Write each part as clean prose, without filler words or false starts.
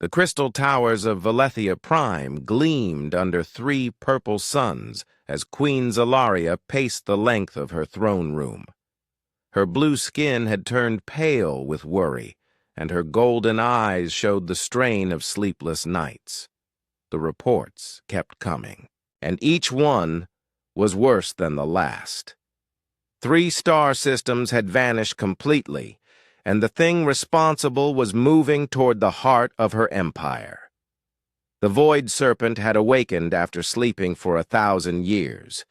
The crystal towers of Valethia Prime gleamed under 3 purple suns as Queen Zalaria paced the length of her throne room. Her blue skin had turned pale with worry, and her golden eyes showed the strain of sleepless nights. The reports kept coming, and each one was worse than the last. 3 star systems had vanished completely, and the thing responsible was moving toward the heart of her empire. The Void Serpent had awakened after sleeping for 1,000 years,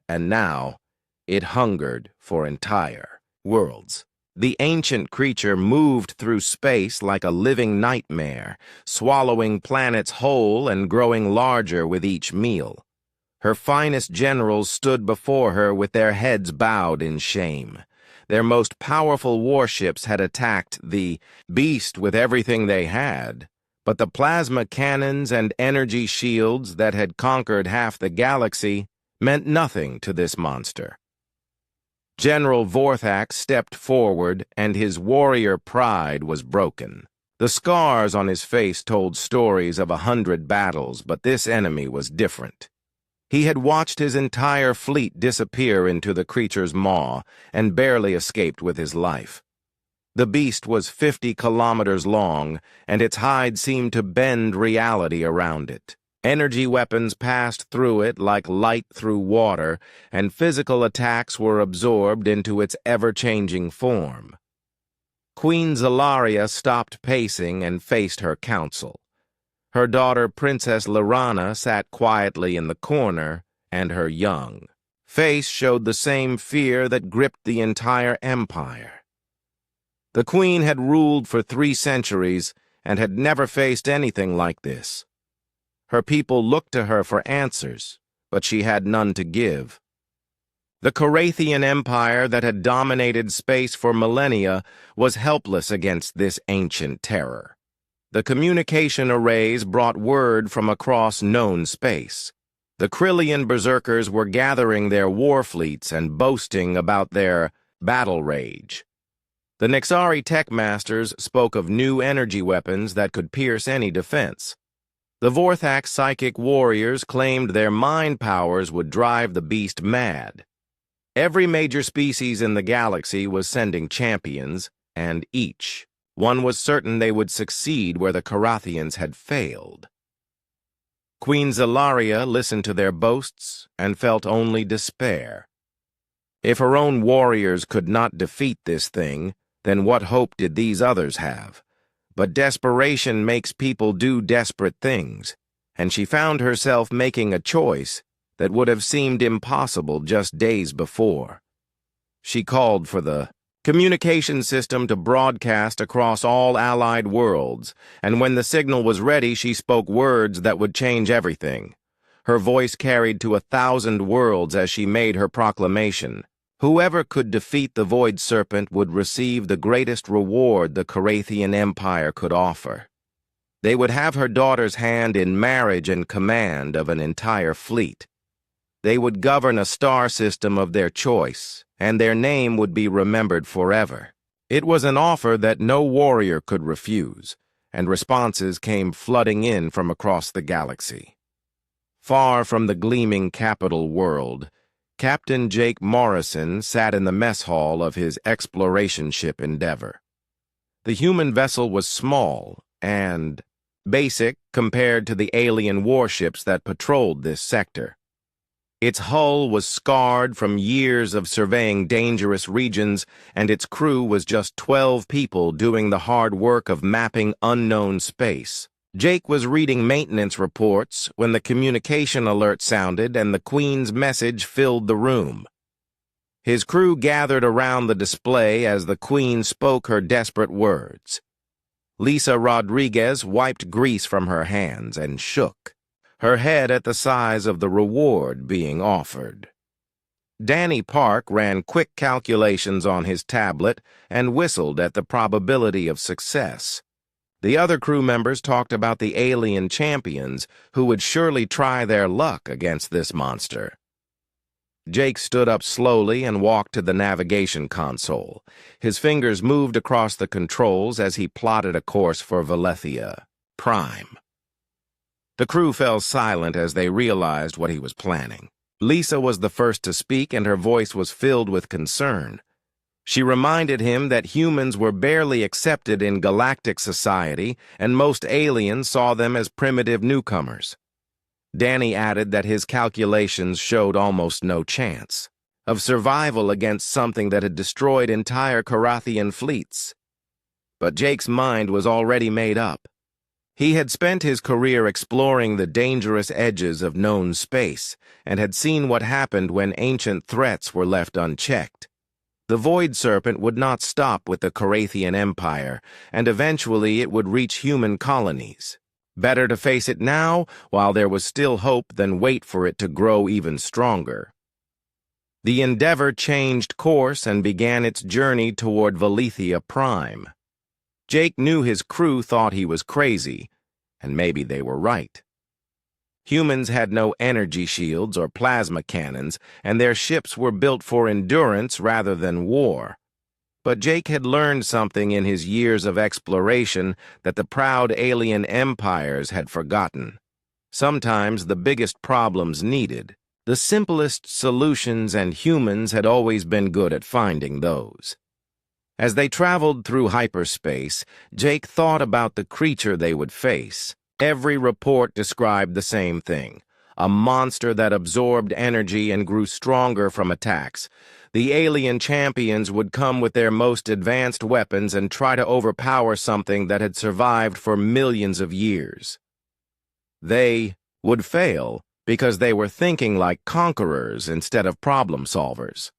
and now it hungered for entire worlds. The ancient creature moved through space like a living nightmare, swallowing planets whole and growing larger with each meal. Her finest generals stood before her with their heads bowed in shame. Their most powerful warships had attacked the beast with everything they had, but the plasma cannons and energy shields that had conquered half the galaxy meant nothing to this monster. General Vorthak stepped forward, and his warrior pride was broken. The scars on his face told stories of 100 battles, but this enemy was different. He had watched his entire fleet disappear into the creature's maw and barely escaped with his life. The beast was 50 kilometers long, and its hide seemed to bend reality around it. Energy weapons passed through it like light through water, and physical attacks were absorbed into its ever-changing form. Queen Zalaria stopped pacing and faced her council. Her daughter, Princess Lyrana, sat quietly in the corner, and her young face showed the same fear that gripped the entire empire. The queen had ruled for 3 centuries and had never faced anything like this. Her people looked to her for answers, but she had none to give. The Carathian Empire that had dominated space for millennia was helpless against this ancient terror. The communication arrays brought word from across known space. The Krillian berserkers were gathering their war fleets and boasting about their battle rage. The Nixari tech masters spoke of new energy weapons that could pierce any defense. The Vorthak psychic warriors claimed their mind powers would drive the beast mad. Every major species in the galaxy was sending champions, and each one was certain they would succeed where the Carathians had failed. Queen Zalaria listened to their boasts and felt only despair. If her own warriors could not defeat this thing, then what hope did these others have? But desperation makes people do desperate things, and she found herself making a choice that would have seemed impossible just days before. She called for the communication system to broadcast across all allied worlds, and when the signal was ready, she spoke words that would change everything. Her voice carried to 1,000 worlds as she made her proclamation. Whoever could defeat the Void Serpent would receive the greatest reward the Carathian Empire could offer. They would have her daughter's hand in marriage and command of an entire fleet. They would govern a star system of their choice, and their name would be remembered forever. It was an offer that no warrior could refuse, and responses came flooding in from across the galaxy. Far from the gleaming capital world, Captain Jake Morrison sat in the mess hall of his exploration ship Endeavor. The human vessel was small and basic compared to the alien warships that patrolled this sector. Its hull was scarred from years of surveying dangerous regions, and its crew was just 12 people doing the hard work of mapping unknown space. Jake was reading maintenance reports when the communication alert sounded and the Queen's message filled the room. His crew gathered around the display as the Queen spoke her desperate words. Lisa Rodriguez wiped grease from her hands and shook, her head at the size of the reward being offered. Danny Park ran quick calculations on his tablet and whistled at the probability of success. The other crew members talked about the alien champions who would surely try their luck against this monster. Jake stood up slowly and walked to the navigation console. His fingers moved across the controls as he plotted a course for Valethia. Prime. The crew fell silent as they realized what he was planning. Lisa was the first to speak, and her voice was filled with concern. She reminded him that humans were barely accepted in galactic society, and most aliens saw them as primitive newcomers. Danny added that his calculations showed almost no chance of survival against something that had destroyed entire Carathian fleets. But Jake's mind was already made up. He had spent his career exploring the dangerous edges of known space and had seen what happened when ancient threats were left unchecked. The Void Serpent would not stop with the Carathian Empire, and eventually it would reach human colonies. Better to face it now, while there was still hope, than wait for it to grow even stronger. The Endeavor changed course and began its journey toward Valethia Prime. Jake knew his crew thought he was crazy, and maybe they were right. Humans had no energy shields or plasma cannons, and their ships were built for endurance rather than war. But Jake had learned something in his years of exploration that the proud alien empires had forgotten. Sometimes the biggest problems needed the simplest solutions, and humans had always been good at finding those. As they traveled through hyperspace, Jake thought about the creature they would face. Every report described the same thing: a monster that absorbed energy and grew stronger from attacks. The alien champions would come with their most advanced weapons and try to overpower something that had survived for millions of years. They would fail because they were thinking like conquerors instead of problem solvers.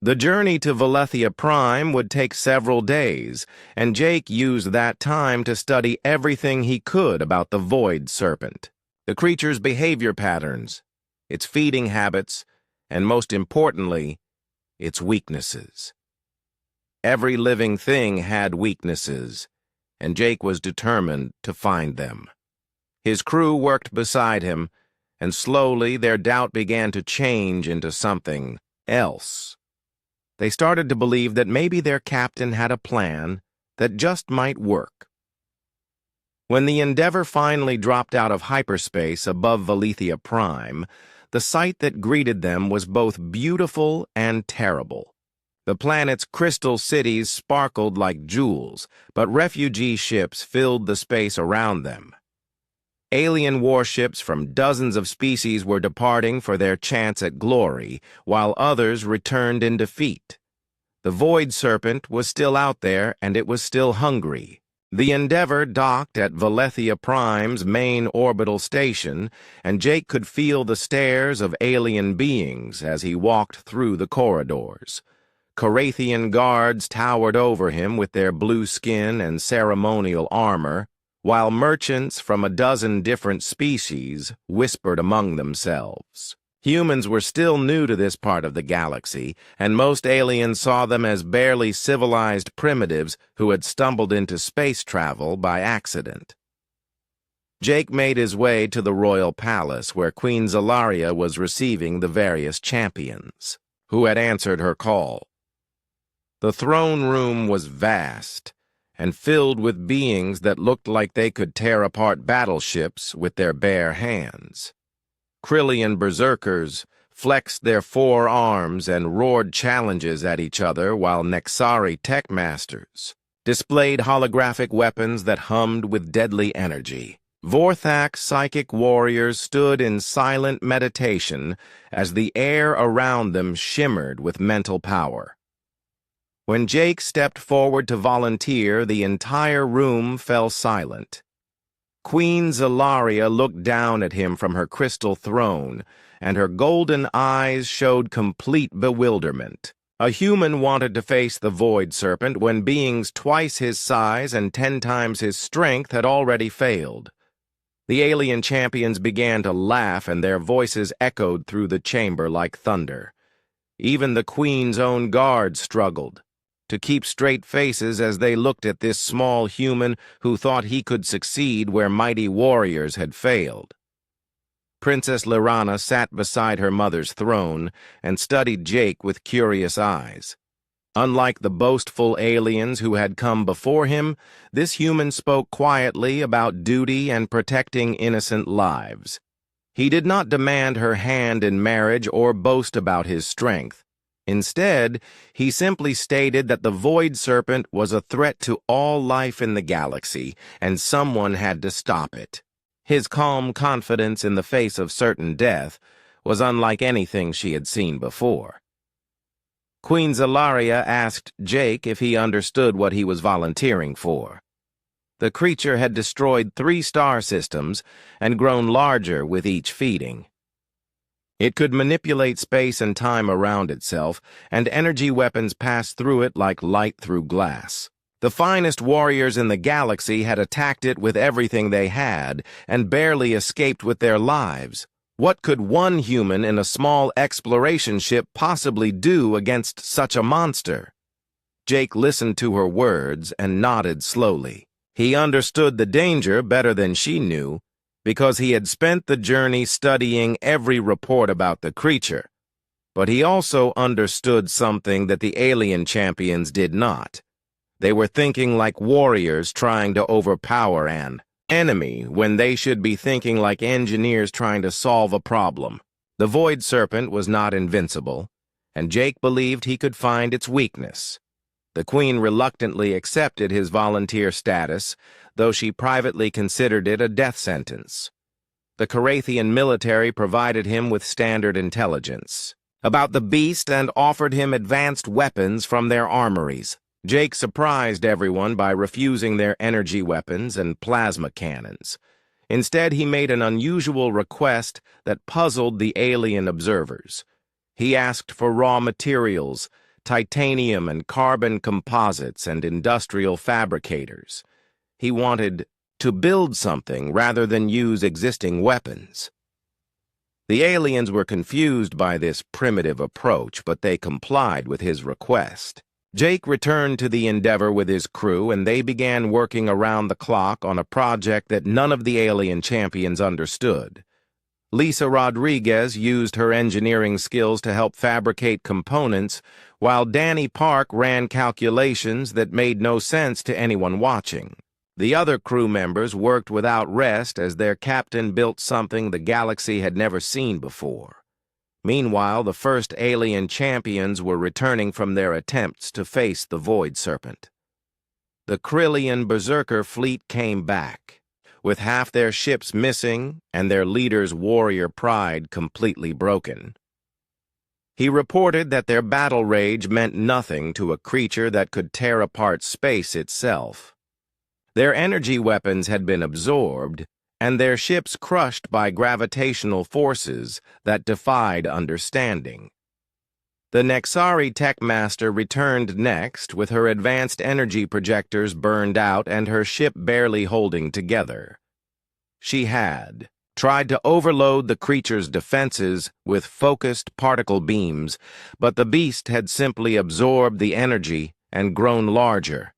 The journey to Valethia Prime would take several days, and Jake used that time to study everything he could about the Void Serpent, the creature's behavior patterns, its feeding habits, and most importantly, its weaknesses. Every living thing had weaknesses, and Jake was determined to find them. His crew worked beside him, and slowly their doubt began to change into something else. They started to believe that maybe their captain had a plan that just might work. When the Endeavor finally dropped out of hyperspace above Valethia Prime, the sight that greeted them was both beautiful and terrible. The planet's crystal cities sparkled like jewels, but refugee ships filled the space around them. Alien warships from dozens of species were departing for their chance at glory, while others returned in defeat. The Void Serpent was still out there, and it was still hungry. The Endeavor docked at Valethia Prime's main orbital station, and Jake could feel the stares of alien beings as he walked through the corridors. Carathian guards towered over him with their blue skin and ceremonial armor, while merchants from a dozen different species whispered among themselves. Humans were still new to this part of the galaxy, and most aliens saw them as barely civilized primitives who had stumbled into space travel by accident. Jake made his way to the royal palace, where Queen Zalaria was receiving the various champions who had answered her call. The throne room was vast and filled with beings that looked like they could tear apart battleships with their bare hands. Krillian berserkers flexed their forearms and roared challenges at each other, while Nexari tech masters displayed holographic weapons that hummed with deadly energy. Vorthak psychic warriors stood in silent meditation as the air around them shimmered with mental power. When Jake stepped forward to volunteer, the entire room fell silent. Queen Zalaria looked down at him from her crystal throne, and her golden eyes showed complete bewilderment. A human wanted to face the Void Serpent when beings twice his size and 10 times his strength had already failed. The alien champions began to laugh, and their voices echoed through the chamber like thunder. Even the Queen's own guards struggled to keep straight faces as they looked at this small human who thought he could succeed where mighty warriors had failed. Princess Lyrana sat beside her mother's throne and studied Jake with curious eyes. Unlike the boastful aliens who had come before him, this human spoke quietly about duty and protecting innocent lives. He did not demand her hand in marriage or boast about his strength. Instead, he simply stated that the Void Serpent was a threat to all life in the galaxy, and someone had to stop it. His calm confidence in the face of certain death was unlike anything she had seen before. Queen Zalaria asked Jake if he understood what he was volunteering for. The creature had destroyed 3 star systems and grown larger with each feeding. It could manipulate space and time around itself, and energy weapons passed through it like light through glass. The finest warriors in the galaxy had attacked it with everything they had and barely escaped with their lives. What could one human in a small exploration ship possibly do against such a monster? Jake listened to her words and nodded slowly. He understood the danger better than she knew, because he had spent the journey studying every report about the creature. But he also understood something that the alien champions did not. They were thinking like warriors trying to overpower an enemy when they should be thinking like engineers trying to solve a problem. The Void Serpent was not invincible, and Jake believed he could find its weakness. The Queen reluctantly accepted his volunteer status, though she privately considered it a death sentence. The Carathian military provided him with standard intelligence about the beast and offered him advanced weapons from their armories. Jake surprised everyone by refusing their energy weapons and plasma cannons. Instead, he made an unusual request that puzzled the alien observers. He asked for raw materials, titanium and carbon composites, and industrial fabricators. He wanted to build something rather than use existing weapons. The aliens were confused by this primitive approach, but they complied with his request. Jake returned to the Endeavor with his crew, and they began working around the clock on a project that none of the alien champions understood. Lisa Rodriguez used her engineering skills to help fabricate components, while Danny Park ran calculations that made no sense to anyone watching. The other crew members worked without rest as their captain built something the galaxy had never seen before. Meanwhile, the first alien champions were returning from their attempts to face the Void Serpent. The Krillian Berserker fleet came back, with half their ships missing and their leader's warrior pride completely broken. He reported that their battle rage meant nothing to a creature that could tear apart space itself. Their energy weapons had been absorbed, and their ships crushed by gravitational forces that defied understanding. The Nexari Tech Master returned next, with her advanced energy projectors burned out and her ship barely holding together. She had tried to overload the creature's defenses with focused particle beams, but the beast had simply absorbed the energy and grown larger.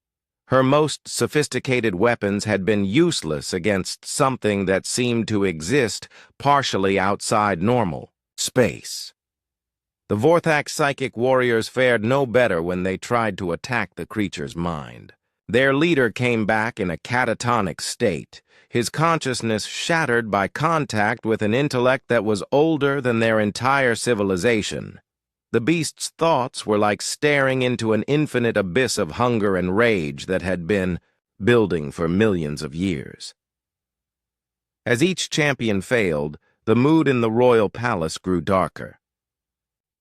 Her most sophisticated weapons had been useless against something that seemed to exist partially outside normal space. The Vorthak psychic warriors fared no better when they tried to attack the creature's mind. Their leader came back in a catatonic state, his consciousness shattered by contact with an intellect that was older than their entire civilization. The beast's thoughts were like staring into an infinite abyss of hunger and rage that had been building for millions of years. As each champion failed, the mood in the royal palace grew darker.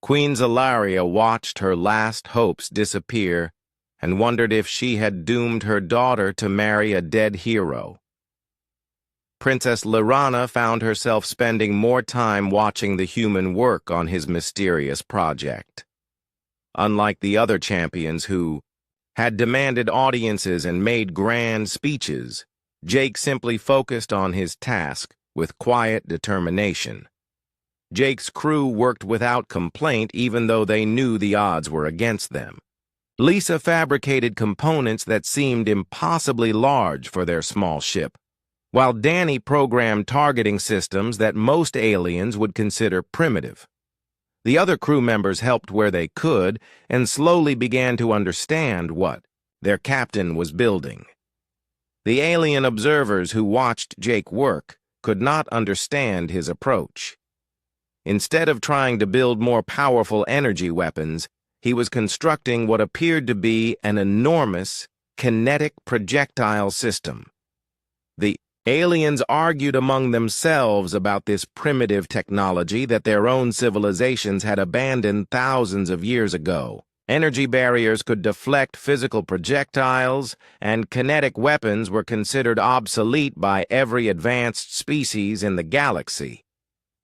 Queen Zalaria watched her last hopes disappear and wondered if she had doomed her daughter to marry a dead hero. Princess Lirana found herself spending more time watching the human work on his mysterious project. Unlike the other champions who had demanded audiences and made grand speeches, Jake simply focused on his task with quiet determination. Jake's crew worked without complaint even though they knew the odds were against them. Lisa fabricated components that seemed impossibly large for their small ship, while Danny programmed targeting systems that most aliens would consider primitive. The other crew members helped where they could and slowly began to understand what their captain was building. The alien observers who watched Jake work could not understand his approach. Instead of trying to build more powerful energy weapons, he was constructing what appeared to be an enormous kinetic projectile system. The aliens argued among themselves about this primitive technology that their own civilizations had abandoned thousands of years ago. Energy barriers could deflect physical projectiles, and kinetic weapons were considered obsolete by every advanced species in the galaxy.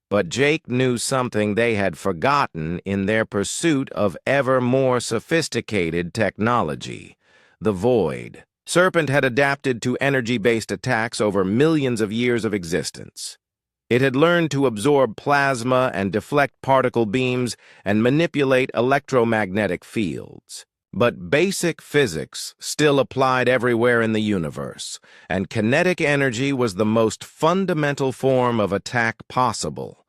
But Jake knew something they had forgotten in their pursuit of ever more sophisticated technology: the void. Serpent had adapted to energy-based attacks over millions of years of existence. It had learned to absorb plasma and deflect particle beams and manipulate electromagnetic fields. But basic physics still applied everywhere in the universe, and kinetic energy was the most fundamental form of attack possible.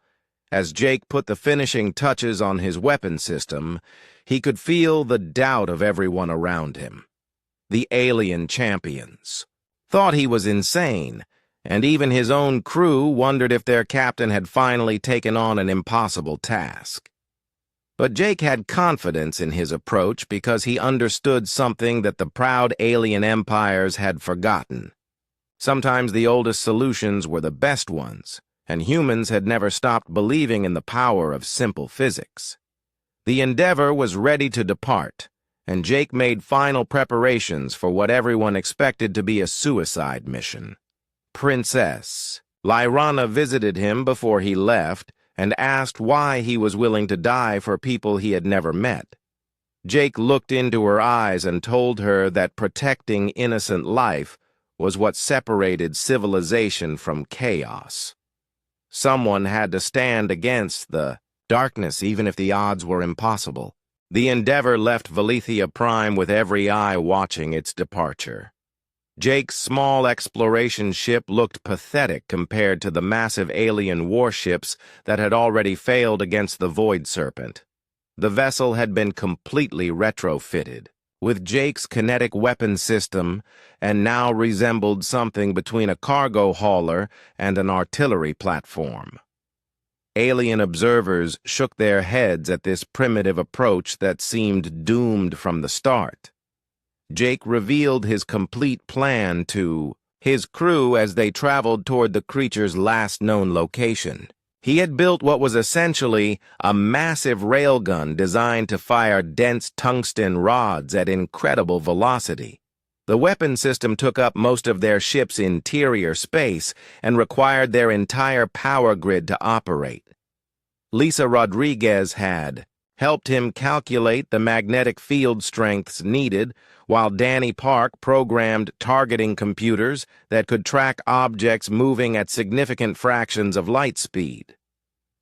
As Jake put the finishing touches on his weapon system, he could feel the doubt of everyone around him. The alien champions thought he was insane, and even his own crew wondered if their captain had finally taken on an impossible task. But Jake had confidence in his approach because he understood something that the proud alien empires had forgotten. Sometimes the oldest solutions were the best ones, and humans had never stopped believing in the power of simple physics. The Endeavor was ready to depart, and Jake made final preparations for what everyone expected to be a suicide mission. Princess Lyrana visited him before he left and asked why he was willing to die for people he had never met. Jake looked into her eyes and told her that protecting innocent life was what separated civilization from chaos. Someone had to stand against the darkness even if the odds were impossible. The Endeavor left Valethia Prime with every eye watching its departure. Jake's small exploration ship looked pathetic compared to the massive alien warships that had already failed against the Void Serpent. The vessel had been completely retrofitted with Jake's kinetic weapon system and now resembled something between a cargo hauler and an artillery platform. Alien observers shook their heads at this primitive approach that seemed doomed from the start. Jake revealed his complete plan to his crew as they traveled toward the creature's last known location. He had built what was essentially a massive railgun designed to fire dense tungsten rods at incredible velocity. The weapon system took up most of their ship's interior space and required their entire power grid to operate. Lisa Rodriguez had helped him calculate the magnetic field strengths needed, while Danny Park programmed targeting computers that could track objects moving at significant fractions of light speed.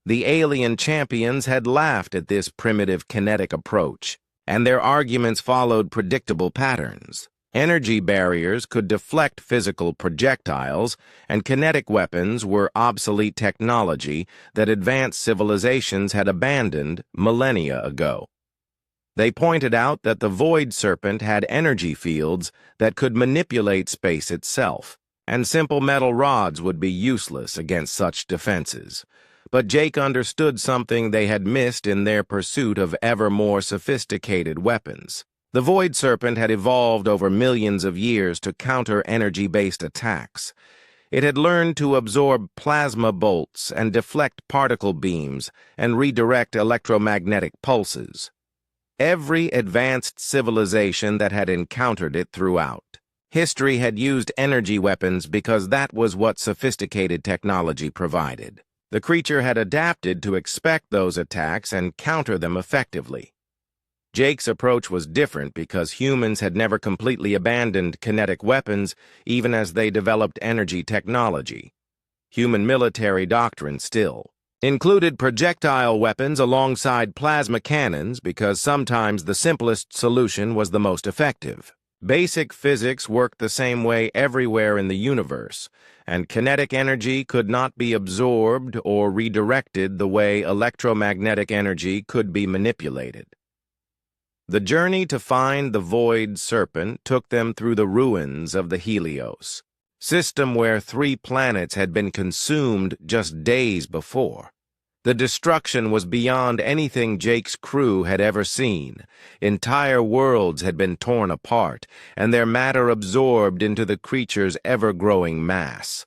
The alien champions had laughed at this primitive kinetic approach, and their arguments followed predictable patterns. Energy barriers could deflect physical projectiles, and kinetic weapons were obsolete technology that advanced civilizations had abandoned millennia ago. They pointed out that the Void Serpent had energy fields that could manipulate space itself, and simple metal rods would be useless against such defenses. But Jake understood something they had missed in their pursuit of ever more sophisticated weapons. The Void Serpent had evolved over millions of years to counter energy-based attacks. It had learned to absorb plasma bolts and deflect particle beams and redirect electromagnetic pulses. Every advanced civilization that had encountered it throughout history had used energy weapons because that was what sophisticated technology provided. The creature had adapted to expect those attacks and counter them effectively. Jake's approach was different because humans had never completely abandoned kinetic weapons even as they developed energy technology. Human military doctrine still included projectile weapons alongside plasma cannons because sometimes the simplest solution was the most effective. Basic physics worked the same way everywhere in the universe, and kinetic energy could not be absorbed or redirected the way electromagnetic energy could be manipulated. The journey to find the Void Serpent took them through the ruins of the Helios, system where 3 planets had been consumed just days before. The destruction was beyond anything Jake's crew had ever seen. Entire worlds had been torn apart, and their matter absorbed into the creature's ever-growing mass.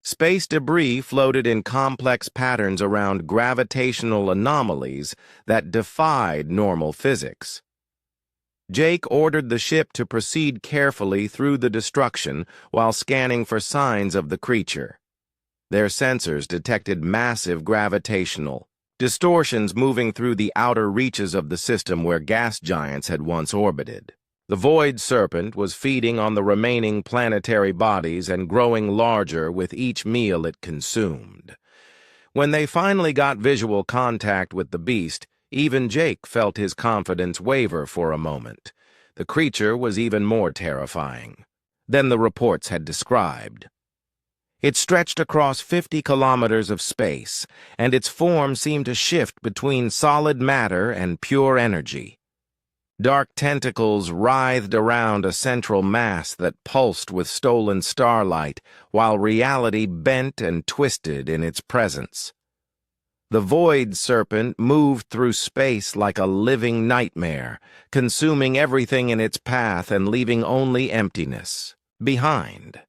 Space debris floated in complex patterns around gravitational anomalies that defied normal physics. Jake ordered the ship to proceed carefully through the destruction while scanning for signs of the creature. Their sensors detected massive gravitational distortions moving through the outer reaches of the system where gas giants had once orbited. The Void Serpent was feeding on the remaining planetary bodies and growing larger with each meal it consumed. When they finally got visual contact with the beast, even Jake felt his confidence waver for a moment. The creature was even more terrifying than the reports had described. It stretched across 50 kilometers of space, and its form seemed to shift between solid matter and pure energy. Dark tentacles writhed around a central mass that pulsed with stolen starlight, while reality bent and twisted in its presence. The Void Serpent moved through space like a living nightmare, consuming everything in its path and leaving only emptiness behind.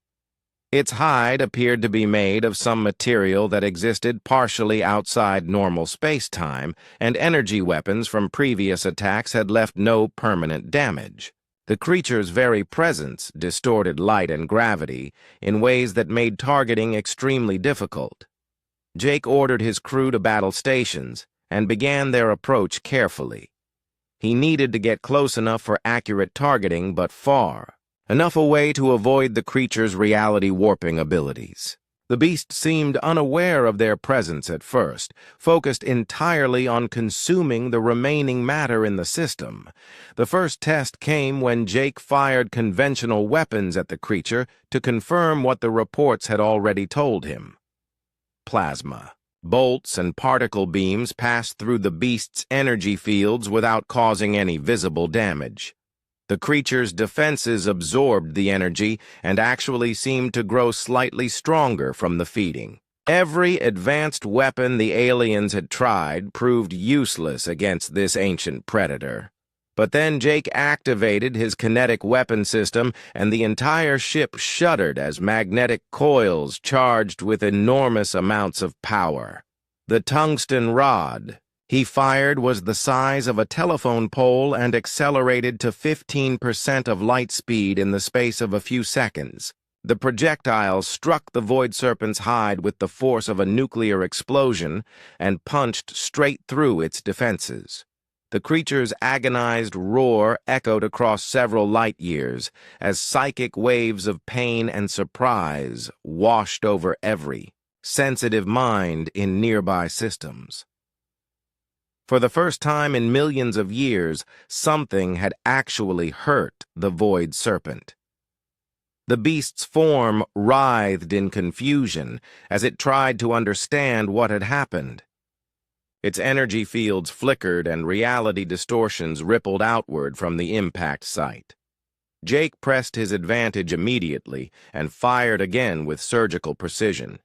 Its hide appeared to be made of some material that existed partially outside normal space-time, and energy weapons from previous attacks had left no permanent damage. The creature's very presence distorted light and gravity in ways that made targeting extremely difficult. Jake ordered his crew to battle stations and began their approach carefully. He needed to get close enough for accurate targeting, but far enough away to avoid the creature's reality warping abilities. The beast seemed unaware of their presence at first, focused entirely on consuming the remaining matter in the system. The first test came when Jake fired conventional weapons at the creature to confirm what the reports had already told him. Plasma. Bolts and particle beams passed through the beast's energy fields without causing any visible damage. The creature's defenses absorbed the energy and actually seemed to grow slightly stronger from the feeding. Every advanced weapon the aliens had tried proved useless against this ancient predator. But then Jake activated his kinetic weapon system, and the entire ship shuddered as magnetic coils charged with enormous amounts of power. The tungsten rod he fired was the size of a telephone pole and accelerated to 15% of light speed in the space of a few seconds. The projectile struck the Void Serpent's hide with the force of a nuclear explosion and punched straight through its defenses. The creature's agonized roar echoed across several light years as psychic waves of pain and surprise washed over every sensitive mind in nearby systems. For the first time in millions of years, something had actually hurt the Void Serpent. The beast's form writhed in confusion as it tried to understand what had happened. Its energy fields flickered and reality distortions rippled outward from the impact site. Jake pressed his advantage immediately and fired again with surgical precision.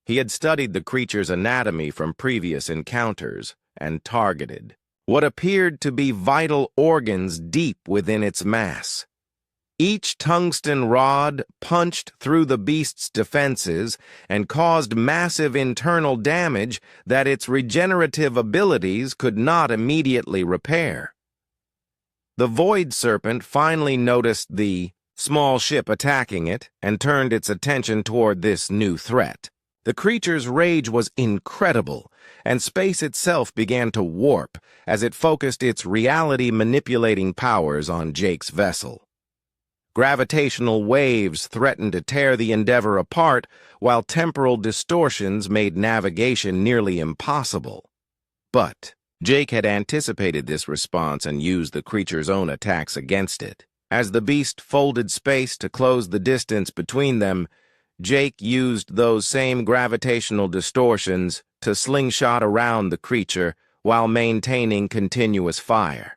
He had studied the creature's anatomy from previous encounters and targeted what appeared to be vital organs deep within its mass. Each tungsten rod punched through the beast's defenses and caused massive internal damage that its regenerative abilities could not immediately repair. The Void Serpent finally noticed the small ship attacking it and turned its attention toward this new threat. The creature's rage was incredible, and space itself began to warp as it focused its reality-manipulating powers on Jake's vessel. Gravitational waves threatened to tear the Endeavor apart, while temporal distortions made navigation nearly impossible. But Jake had anticipated this response and used the creature's own attacks against it. As the beast folded space to close the distance between them, Jake used those same gravitational distortions to slingshot around the creature while maintaining continuous fire.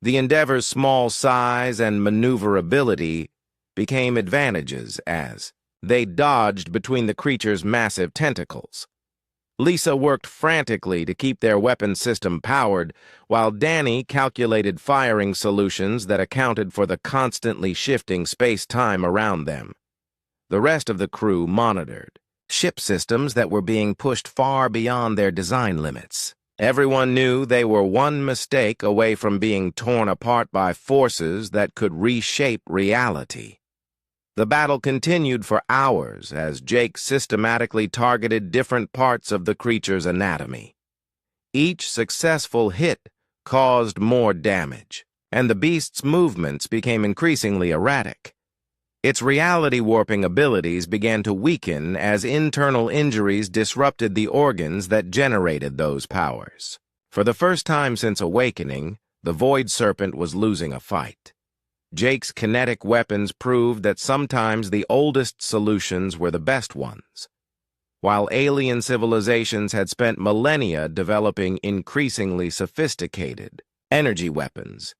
The Endeavor's small size and maneuverability became advantages as they dodged between the creature's massive tentacles. Lisa worked frantically to keep their weapon system powered, while Danny calculated firing solutions that accounted for the constantly shifting space-time around them. The rest of the crew monitored ship systems that were being pushed far beyond their design limits. Everyone knew they were one mistake away from being torn apart by forces that could reshape reality. The battle continued for hours as Jake systematically targeted different parts of the creature's anatomy. Each successful hit caused more damage, and the beast's movements became increasingly erratic. Its reality-warping abilities began to weaken as internal injuries disrupted the organs that generated those powers. For the first time since awakening, the Void Serpent was losing a fight. Jake's kinetic weapons proved that sometimes the oldest solutions were the best ones. While alien civilizations had spent millennia developing increasingly sophisticated energy weapons,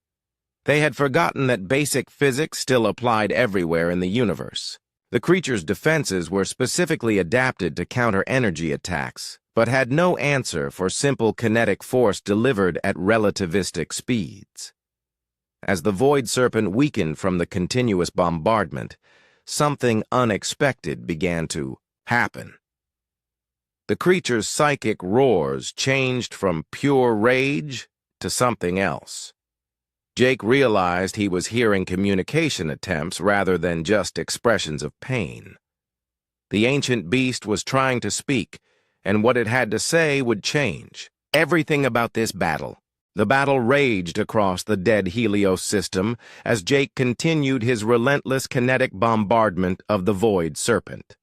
they had forgotten that basic physics still applied everywhere in the universe. The creature's defenses were specifically adapted to counter energy attacks, but had no answer for simple kinetic force delivered at relativistic speeds. As the Void Serpent weakened from the continuous bombardment, something unexpected began to happen. The creature's psychic roars changed from pure rage to something else. Jake realized he was hearing communication attempts rather than just expressions of pain. The ancient beast was trying to speak, and what it had to say would change everything about this battle. The battle raged across the dead Helios system as Jake continued his relentless kinetic bombardment of the Void Serpent.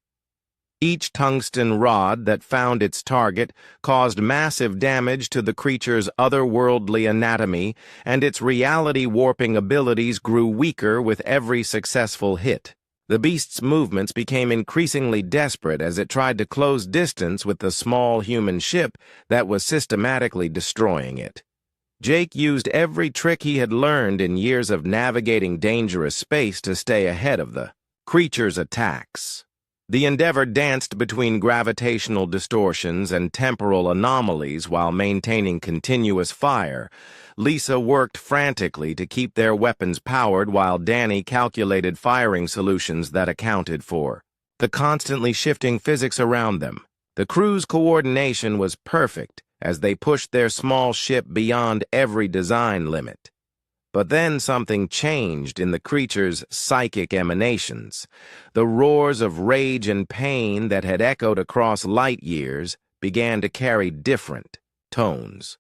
Each tungsten rod that found its target caused massive damage to the creature's otherworldly anatomy, and its reality-warping abilities grew weaker with every successful hit. The beast's movements became increasingly desperate as it tried to close distance with the small human ship that was systematically destroying it. Jake used every trick he had learned in years of navigating dangerous space to stay ahead of the creature's attacks. The Endeavor danced between gravitational distortions and temporal anomalies while maintaining continuous fire. Lisa worked frantically to keep their weapons powered while Danny calculated firing solutions that accounted for the constantly shifting physics around them. The crew's coordination was perfect as they pushed their small ship beyond every design limit. But then something changed in the creature's psychic emanations. The roars of rage and pain that had echoed across light years began to carry different tones.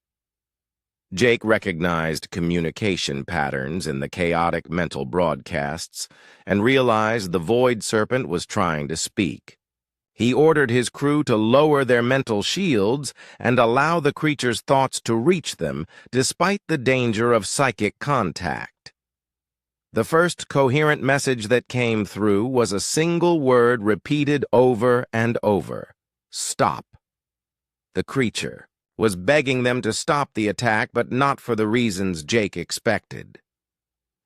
Jake recognized communication patterns in the chaotic mental broadcasts and realized the Void Serpent was trying to speak. He ordered his crew to lower their mental shields and allow the creature's thoughts to reach them, despite the danger of psychic contact. The first coherent message that came through was a single word repeated over and over: stop. The creature was begging them to stop the attack, but not for the reasons Jake expected.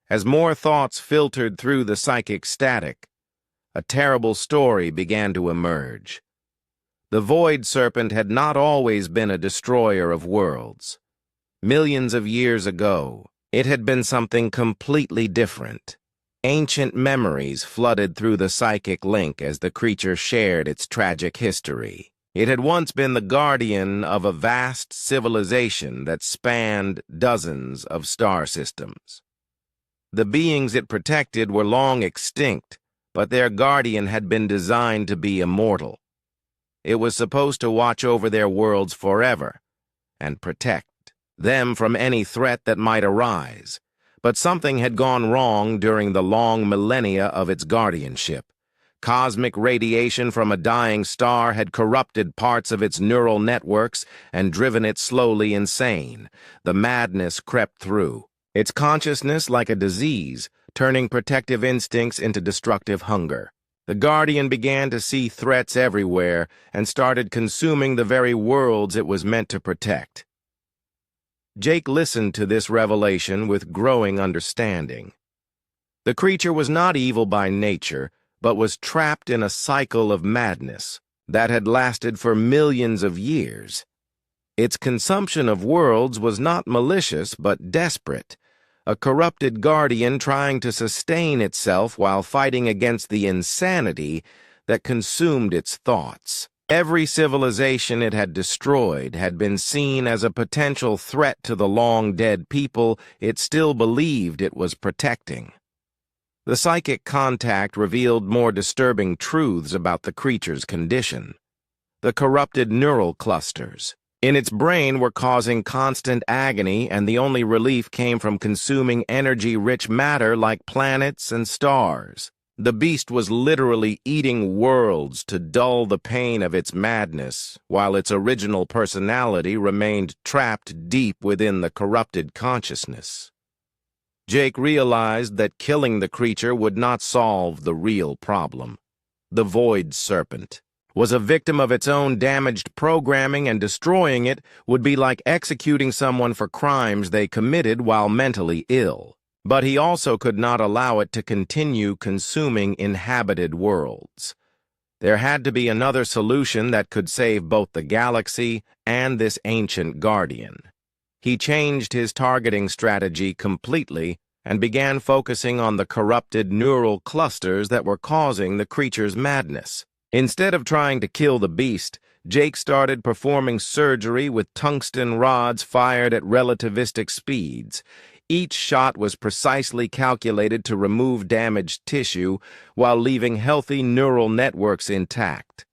As more thoughts filtered through the psychic static, a terrible story began to emerge. The Void Serpent had not always been a destroyer of worlds. Millions of years ago, it had been something completely different. Ancient memories flooded through the psychic link as the creature shared its tragic history. It had once been the guardian of a vast civilization that spanned dozens of star systems. The beings it protected were long extinct, but their guardian had been designed to be immortal. It was supposed to watch over their worlds forever and protect them from any threat that might arise. But something had gone wrong during the long millennia of its guardianship. Cosmic radiation from a dying star had corrupted parts of its neural networks and driven it slowly insane. The madness crept through. Its consciousness, like a disease, turning protective instincts into destructive hunger. The Guardian began to see threats everywhere and started consuming the very worlds it was meant to protect. Jake listened to this revelation with growing understanding. The creature was not evil by nature, but was trapped in a cycle of madness that had lasted for millions of years. Its consumption of worlds was not malicious but desperate, a corrupted guardian trying to sustain itself while fighting against the insanity that consumed its thoughts. Every civilization it had destroyed had been seen as a potential threat to the long-dead people it still believed it was protecting. The psychic contact revealed more disturbing truths about the creature's condition. The corrupted neural clusters in its brain were causing constant agony, and the only relief came from consuming energy-rich matter like planets and stars. The beast was literally eating worlds to dull the pain of its madness, while its original personality remained trapped deep within the corrupted consciousness. Jake realized that killing the creature would not solve the real problem. The Void Serpent was a victim of its own damaged programming, and destroying it would be like executing someone for crimes they committed while mentally ill. But he also could not allow it to continue consuming inhabited worlds. There had to be another solution that could save both the galaxy and this ancient guardian. He changed his targeting strategy completely and began focusing on the corrupted neural clusters that were causing the creature's madness. Instead of trying to kill the beast, Jake started performing surgery with tungsten rods fired at relativistic speeds. Each shot was precisely calculated to remove damaged tissue while leaving healthy neural networks intact.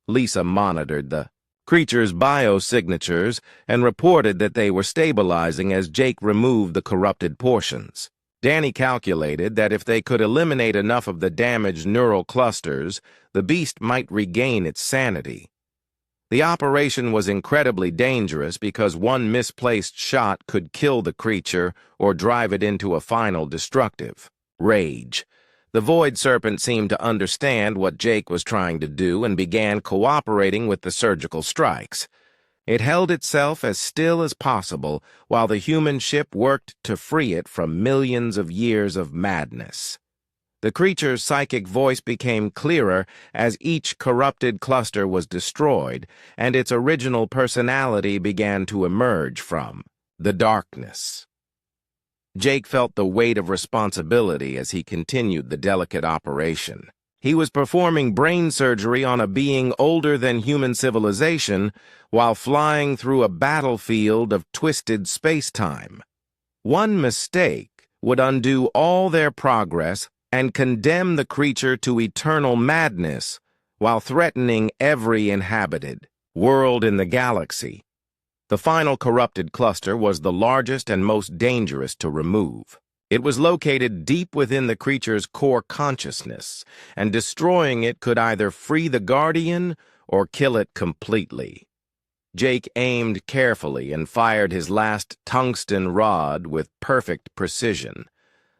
Lisa monitored the creature's biosignatures and reported that they were stabilizing as Jake removed the corrupted portions. Danny calculated that if they could eliminate enough of the damaged neural clusters, the beast might regain its sanity. The operation was incredibly dangerous because one misplaced shot could kill the creature or drive it into a final destructive rage. The Void Serpent seemed to understand what Jake was trying to do and began cooperating with the surgical strikes. It held itself as still as possible while the human ship worked to free it from millions of years of madness. The creature's psychic voice became clearer as each corrupted cluster was destroyed, and its original personality began to emerge from the darkness. Jake felt the weight of responsibility as he continued the delicate operation. He was performing brain surgery on a being older than human civilization while flying through a battlefield of twisted space-time. One mistake would undo all their progress and condemn the creature to eternal madness while threatening every inhabited world in the galaxy. The final corrupted cluster was the largest and most dangerous to remove. It was located deep within the creature's core consciousness, and destroying it could either free the Guardian or kill it completely. Jake aimed carefully and fired his last tungsten rod with perfect precision.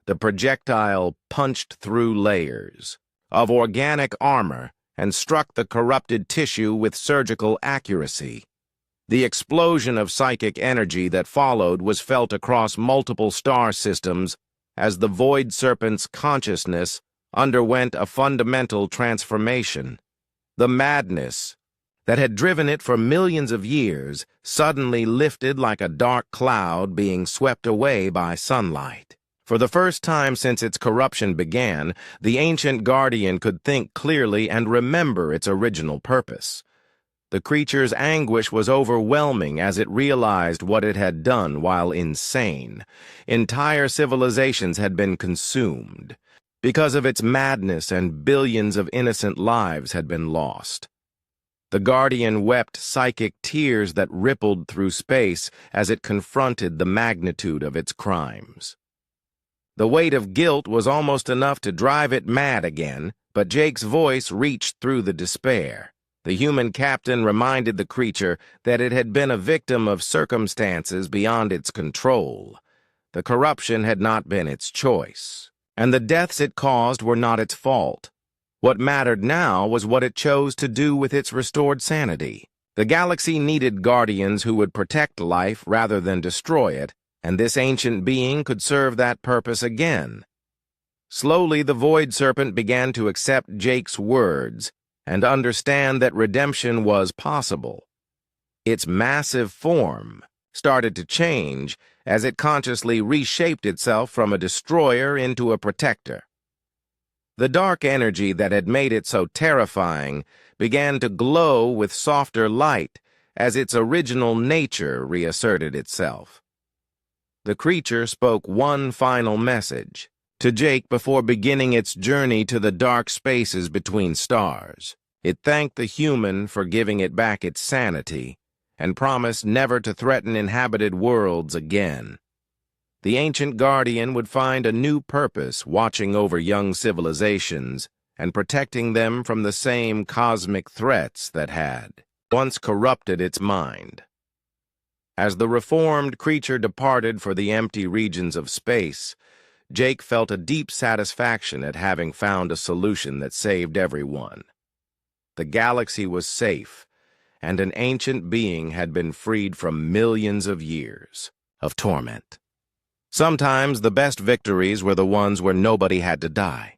The projectile punched through layers of organic armor and struck the corrupted tissue with surgical accuracy. The explosion of psychic energy that followed was felt across multiple star systems as the Void Serpent's consciousness underwent a fundamental transformation. The madness that had driven it for millions of years suddenly lifted like a dark cloud being swept away by sunlight. For the first time since its corruption began, the ancient guardian could think clearly and remember its original purpose. The creature's anguish was overwhelming as it realized what it had done while insane. Entire civilizations had been consumed. Because of its madness, and billions of innocent lives had been lost. The Guardian wept psychic tears that rippled through space as it confronted the magnitude of its crimes. The weight of guilt was almost enough to drive it mad again, but Jake's voice reached through the despair. The human captain reminded the creature that it had been a victim of circumstances beyond its control. The corruption had not been its choice, and the deaths it caused were not its fault. What mattered now was what it chose to do with its restored sanity. The galaxy needed guardians who would protect life rather than destroy it, and this ancient being could serve that purpose again. Slowly, the Void Serpent began to accept Jake's words and understand that redemption was possible. Its massive form started to change as it consciously reshaped itself from a destroyer into a protector. The dark energy that had made it so terrifying began to glow with softer light as its original nature reasserted itself. The creature spoke one final message to Jake before beginning its journey to the dark spaces between stars. It thanked the human for giving it back its sanity and promised never to threaten inhabited worlds again. The ancient guardian would find a new purpose watching over young civilizations and protecting them from the same cosmic threats that had once corrupted its mind. As the reformed creature departed for the empty regions of space, Jake felt a deep satisfaction at having found a solution that saved everyone. The galaxy was safe, and an ancient being had been freed from millions of years of torment. Sometimes the best victories were the ones where nobody had to die.